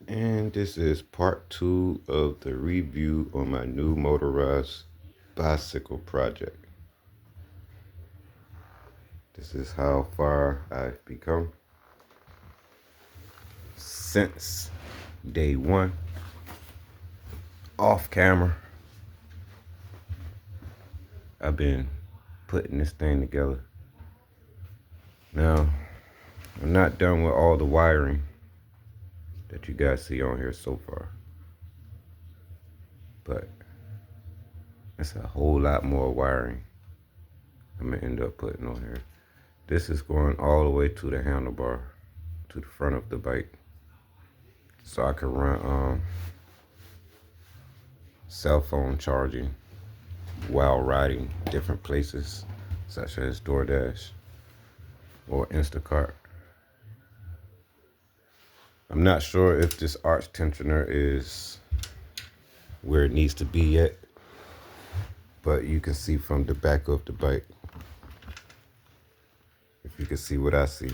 And this is part 2 of the review on my new motorized bicycle project. This is how far I've become since day one, off camera. I've been putting this thing together. Now, I'm not done with all the wiring that you guys see on here so far, but it's a whole lot more wiring I'm gonna end up putting on here. This is going all the way to the handlebar, to the front of the bike, so I can run cell phone charging while riding different places, such as DoorDash or Instacart. I'm not sure if this arch tensioner is where it needs to be yet, but you can see from the back of the bike, if you can see what I see.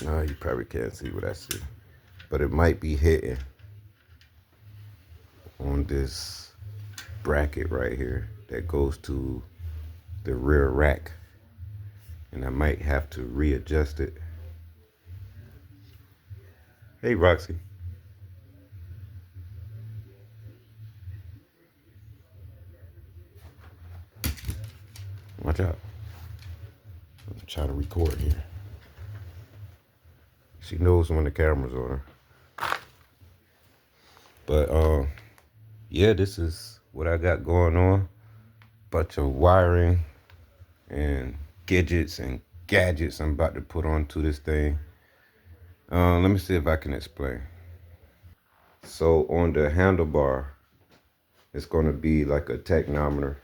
No, you probably can't see what I see, but it might be hitting on this bracket right here that goes to the rear rack, and I might have to readjust it. Hey, Roxy. Watch out. I'm trying to record here. She knows when the camera's on her. But yeah, this is what I got going on. Bunch of wiring and gadgets I'm about to put onto this thing. Let me see if I can explain. So on the handlebar, it's going to be like a technometer.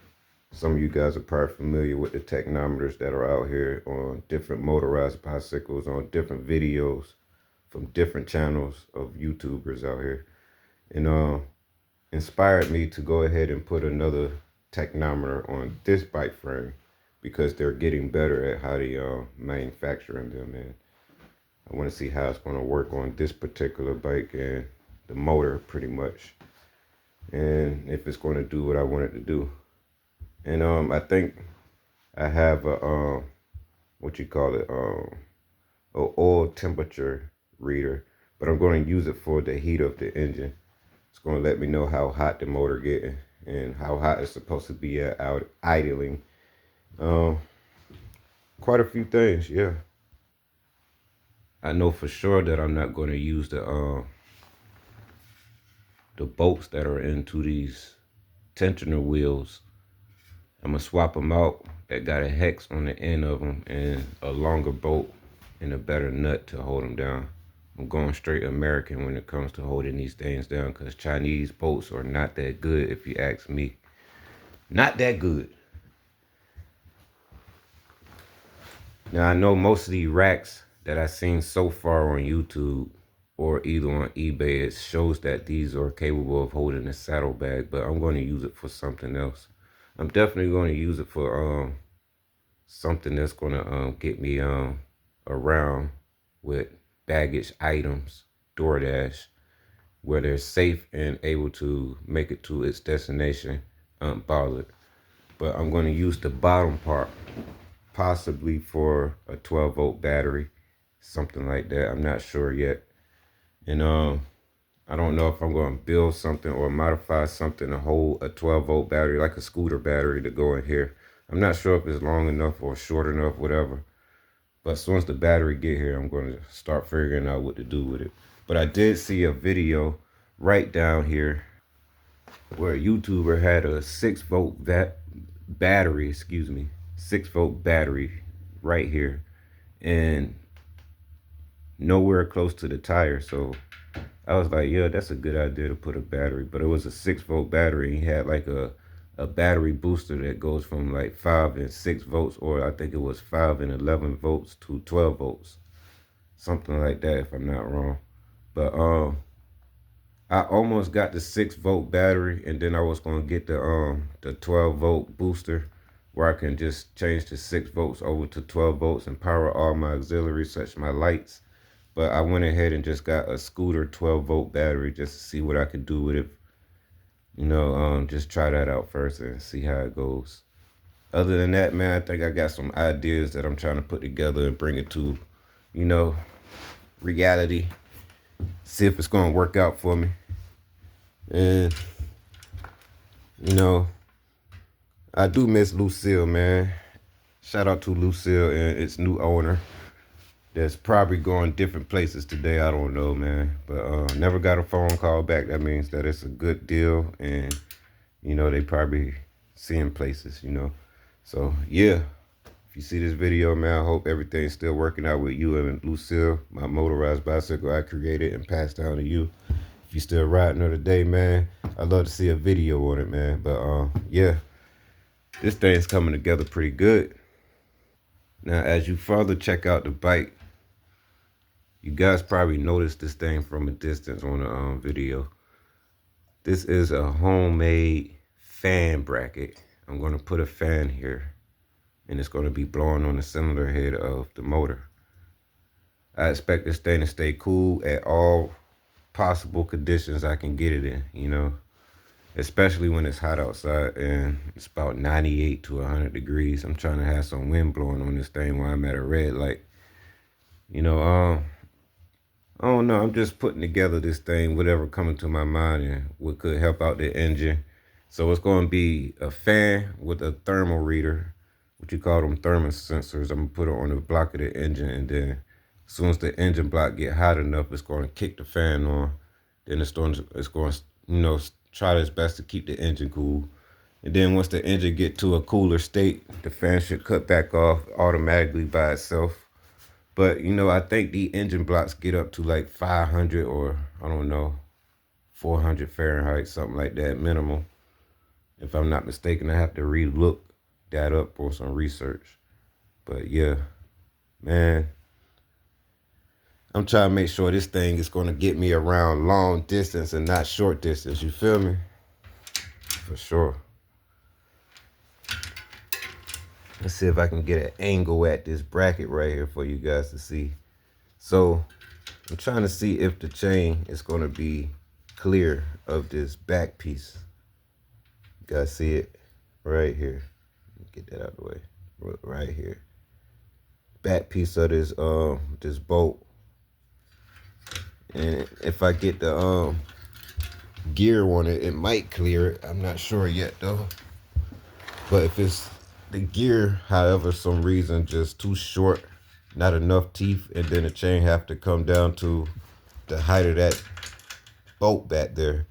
Some of you guys are probably familiar with the technometers that are out here on different motorized bicycles, on different videos from different channels of YouTubers out here. And inspired me to go ahead and put another technometer on this bike frame, because they're getting better at how they manufacturing them, and I want to see how it's going to work on this particular bike and the motor pretty much, and if it's going to do what I want it to do. And I think I have a what you call it, a oil temperature reader, but I'm going to use it for the heat of the engine. It's going to let me know how hot the motor getting and how hot it's supposed to be at out idling. Quite a few things, yeah. I know for sure that I'm not going to use the bolts that are into these tensioner wheels. I'm gonna swap them out that got a hex on the end of them and a longer bolt and a better nut to hold them down. I'm going straight American when it comes to holding these things down, because Chinese bolts are not that good, if you ask me. Not that good. Now, I know most of these racks that I've seen so far on YouTube or either on eBay, it shows that these are capable of holding a saddlebag, but I'm going to use it for something else. I'm definitely going to use it for something that's going to get me around with baggage items, DoorDash, where they're safe and able to make it to its destination unbothered. But I'm going to use the bottom part possibly for a 12-volt battery, something like that. I'm not sure yet. And I don't know if I'm going to build something or modify something to hold a 12-volt battery, like a scooter battery, to go in here. I'm not sure if it's long enough or short enough, whatever. But as soon as the battery get here, I'm going to start figuring out what to do with it. But I did see a video right down here where a YouTuber had a 6-volt battery, 6-volt battery right here, and nowhere close to the tire. So I was like, yeah, that's a good idea to put a battery. But it was a 6-volt battery. He had like a battery booster that goes from like 5 and 6 volts, or I think it was 5 and 11 volts to 12 volts, something like that, if I'm not wrong. But I almost got the 6-volt battery, and then I was gonna get the 12-volt booster, where I can just change the 6 volts over to 12 volts and power all my auxiliaries, such as my lights. But I went ahead and just got a scooter 12-volt battery just to see what I could do with it. Just try that out first and see how it goes. Other than that, man, I think I got some ideas that I'm trying to put together and bring it to, you know, reality. See if it's going to work out for me. And, you know, I do miss Lucille, man. Shout out to Lucille and its new owner. That's probably going different places today. I don't know, man. But never got a phone call back. That means that it's a good deal. And, they probably seeing places. So, yeah. If you see this video, man, I hope everything's still working out with you and Lucille, my motorized bicycle I created and passed down to you. If you still riding her today, man, I'd love to see a video on it, man. But, yeah, this thing's coming together pretty good. Now, as you further check out the bike, you guys probably noticed this thing from a distance on the video. This is a homemade fan bracket. I'm going to put a fan here, and it's going to be blowing on the cylinder head of the motor. I expect this thing to stay cool at all possible conditions I can get it in, especially when it's hot outside and it's about 98 to 100 degrees. I'm trying to have some wind blowing on this thing while I'm at a red light. I don't know. I'm just putting together this thing, whatever coming to my mind and what could help out the engine. So it's going to be a fan with a thermal reader, what you call them thermal sensors. I'm going to put it on the block of the engine, and then as soon as the engine block get hot enough, it's going to kick the fan on. Then it's going to, try its best to keep the engine cool. And then once the engine get to a cooler state, the fan should cut back off automatically by itself. But, I think the engine blocks get up to like 500 or, I don't know, 400 Fahrenheit, something like that, minimum. If I'm not mistaken, I have to re-look that up or some research. But, yeah, man, I'm trying to make sure this thing is going to get me around long distance and not short distance. You feel me? For sure. Let's see if I can get an angle at this bracket right here for you guys to see. So I'm trying to see if the chain is going to be clear of this back piece. You guys see it right here. Get that out of the way. Right here. Back piece of this bolt. And if I get the gear on it, it might clear it. I'm not sure yet though. But if it's the gear, however, some reason just too short, not enough teeth, and then the chain have to come down to the height of that bolt back there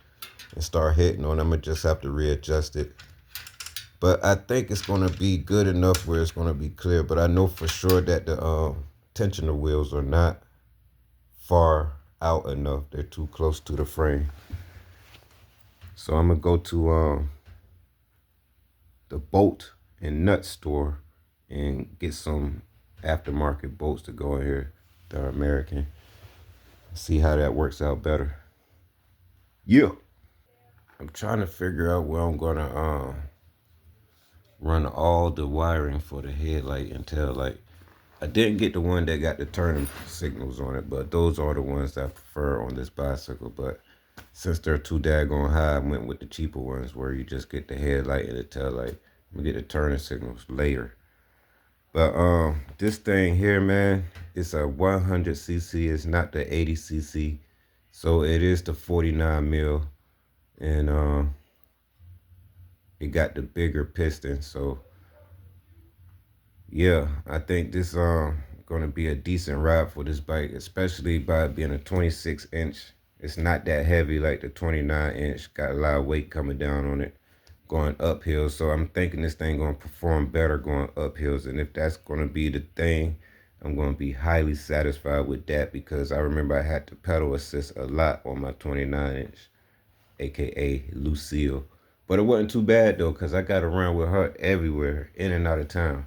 and start hitting on. I'm gonna just have to readjust it. But I think it's gonna be good enough where it's gonna be clear. But I know for sure that the tensioner wheels are not far out enough. They're too close to the frame. So I'm gonna go to the bolt and nut store and get some aftermarket bolts to go in here that are American. See how that works out better. Yeah. I'm trying to figure out where I'm gonna run all the wiring for the headlight and tail light. I didn't get the one that got the turning signals on it, but those are the ones that I prefer on this bicycle. But since they're too daggone high, I went with the cheaper ones where you just get the headlight and the tail light. We get the turning signals later. But this thing here, man, it's a 100cc. It's not the 80cc. So it is the 49 mil. And it got the bigger piston. So yeah, I think this gonna be a decent ride for this bike, especially by it being a 26-inch. It's not that heavy like the 29-inch. Got a lot of weight coming down on it, going uphill. So I'm thinking this thing gonna perform better going uphills. And if that's gonna be the thing, I'm gonna be highly satisfied with that, because I remember I had to pedal assist a lot on my 29-inch, aka Lucille. But it wasn't too bad though, because I got around with her everywhere, in and out of town.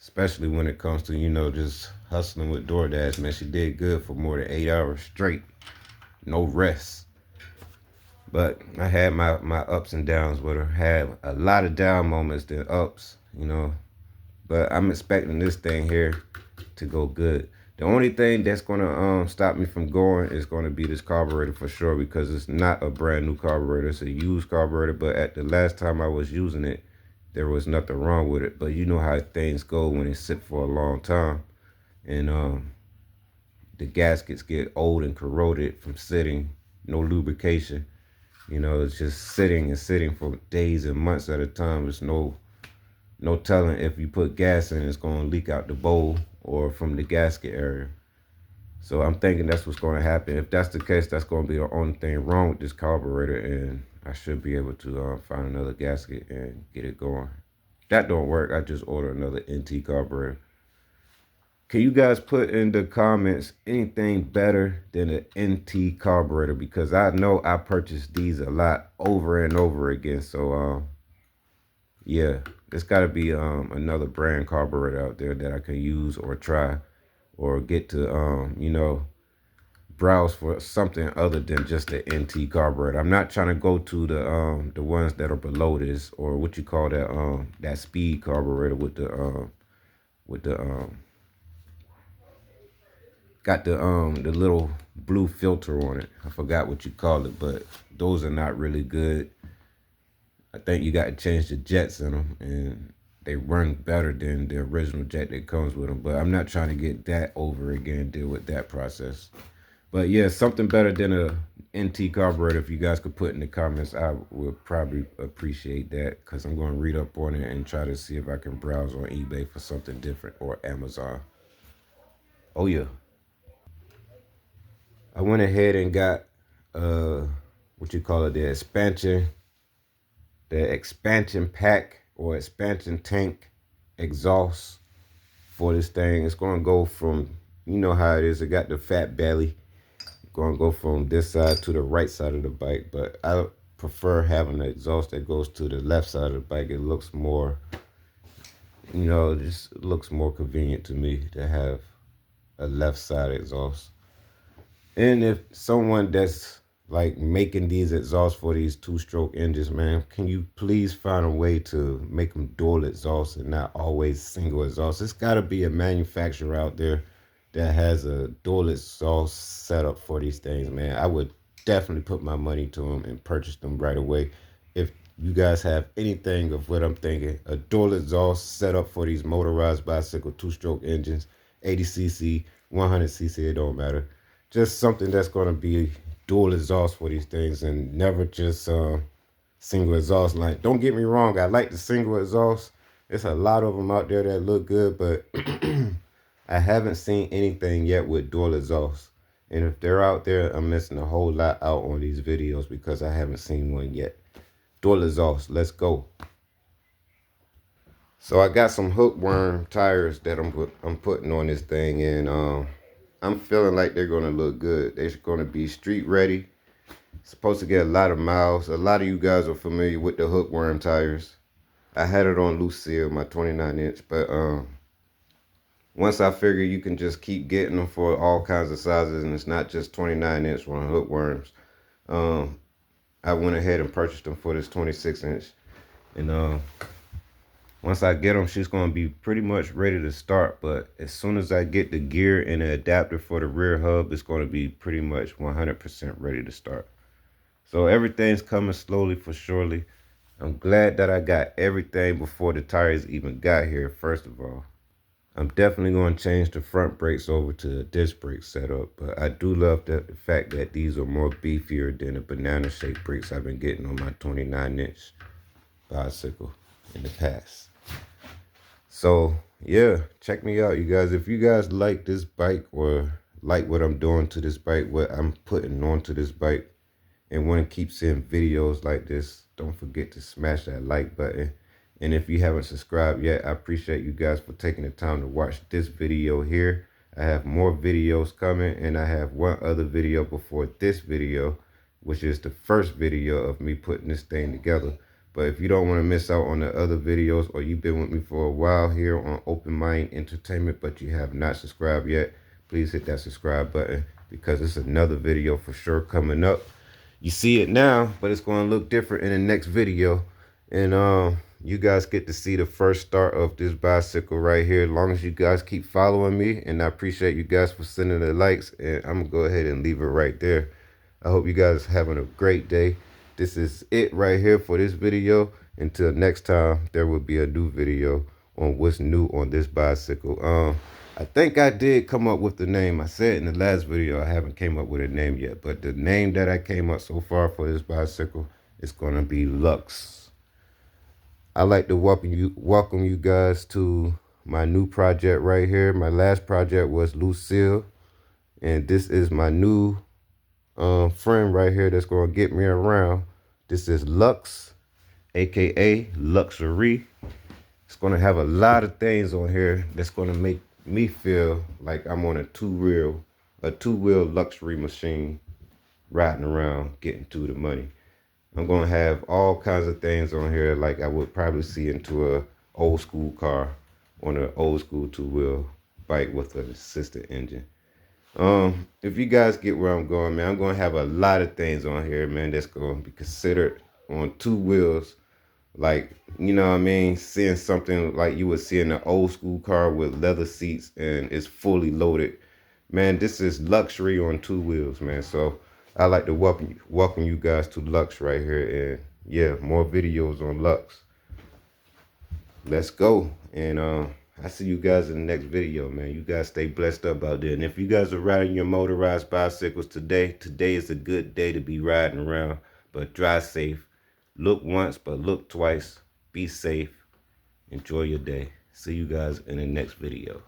Especially when it comes to, just hustling with DoorDash, man. She did good for more than 8 hours straight. No rest. But I had my ups and downs with her. Had a lot of down moments than ups, But I'm expecting this thing here to go good. The only thing that's gonna stop me from going is gonna be this carburetor for sure, because it's not a brand new carburetor. It's a used carburetor, but at the last time I was using it, there was nothing wrong with it. But you know how things go when it sit for a long time, and the gaskets get old and corroded from sitting, no lubrication. You know, it's just sitting and sitting for days and months at a time. There's no telling if you put gas in, it's gonna leak out the bowl or from the gasket area. So I'm thinking that's what's gonna happen. If that's the case, that's gonna be the only thing wrong with this carburetor, and I should be able to find another gasket and get it going. If that don't work, I just order another NT carburetor. Can you guys put in the comments anything better than an NT carburetor? Because I know I purchased these a lot over and over again. So yeah, there's got to be another brand carburetor out there that I can use or try, or get to you know, browse for something other than just the NT carburetor. I'm not trying to go to the ones that are below this, or what you call that speed carburetor with the got the little blue filter on it. I forgot what you call it, but those are not really good. I think you got to change the jets in them, and they run better than the original jet that comes with them. But I'm not trying to get that over again, deal with that process. But yeah, something better than a NT carburetor. If you guys could put in the comments, I would probably appreciate that, because I'm going to read up on it and try to see if I can browse on eBay for something different, or Amazon. Oh yeah. I went ahead and got what you call it, the expansion pack or expansion tank exhaust for this thing. It's gonna go from, you know how it is, it got the fat belly, gonna go from this side to the right side of the bike, but I prefer having the exhaust that goes to the left side of the bike. It looks more, you know, just looks more convenient to me to have a left side exhaust. And if someone that's like making these exhausts for these two-stroke engines, man, can you please find a way to make them dual exhaust and not always single exhaust? It's got to be a manufacturer out there that has a dual exhaust setup for these things, man. I would definitely put my money to them and purchase them right away. If you guys have anything of what I'm thinking, a dual exhaust setup for these motorized bicycle two-stroke engines, 80cc, 100cc, it don't matter. Just something that's going to be dual exhaust for these things, and never just single exhaust. Like, don't get me wrong, I like the single exhaust. There's a lot of them out there that look good, but I haven't seen anything yet with dual exhaust. And if they're out there, I'm missing a whole lot out on these videos because I haven't seen one yet. Dual exhaust, let's go. So I got some hookworm tires that I'm putting on this thing, and I'm feeling like they're gonna look good. They're gonna be street ready. Supposed to get a lot of miles. A lot of you guys are familiar with the hookworm tires. I had it on Lucille, my 29-inch, but once I figure you can just keep getting them for all kinds of sizes, and it's not just 29-inch on hookworms, I went ahead and purchased them for this 26-inch, and once I get them, she's going to be pretty much ready to start. But as soon as I get the gear and the adapter for the rear hub, it's going to be pretty much 100% ready to start. So everything's coming slowly for surely. I'm glad that I got everything before the tires even got here, first of all. I'm definitely going to change the front brakes over to a disc brake setup. But I do love the fact that these are more beefier than the banana-shaped brakes I've been getting on my 29-inch bicycle in the past. So yeah, check me out, you guys. If you guys like this bike, or like what I'm doing to this bike, what I'm putting onto this bike, and want to keep seeing videos like this, don't forget to smash that like button. And if you haven't subscribed yet, I appreciate you guys for taking the time to watch this video here. I have more videos coming, and I have one other video before this video, which is the first video of me putting this thing together. But if you don't want to miss out on the other videos, or you've been with me for a while here on Open Mind Entertainment, but you have not subscribed yet, please hit that subscribe button, because it's another video for sure coming up. You see it now, but it's going to look different in the next video. And you guys get to see the first start of this bicycle right here, as long as you guys keep following me. And I appreciate you guys for sending the likes, and I'm gonna go ahead and leave it right there. I hope you guys are having a great day. This is it right here for this video. Until next time, there will be a new video on what's new on this bicycle. I think I did come up with the name. I said in the last video I haven't came up with a name yet, but the name that I came up so far for this bicycle is gonna be Lux. I like to welcome you guys to my new project right here. My last project was Lucille, and this is my new friend right here that's gonna get me around. This is Lux, aka Luxury. It's gonna have a lot of things on here that's gonna make me feel like I'm on a two-wheel luxury machine riding around getting to the money. I'm gonna have all kinds of things on here like I would probably see into a old school car on an old school two-wheel bike with an assisted engine. If you guys get where I'm going, man, I'm gonna have a lot of things on here, man, that's gonna be considered on two wheels. Like, you know what I mean? Seeing something like you would see in an old school car with leather seats and it's fully loaded. Man, this is luxury on two wheels, man. So I like to welcome you guys to Lux right here. And yeah, more videos on Lux. Let's go. And I see you guys in the next video, man. You guys stay blessed up out there. And if you guys are riding your motorized bicycles today is a good day to be riding around. But drive safe. Look once, but look twice. Be safe. Enjoy your day. See you guys in the next video.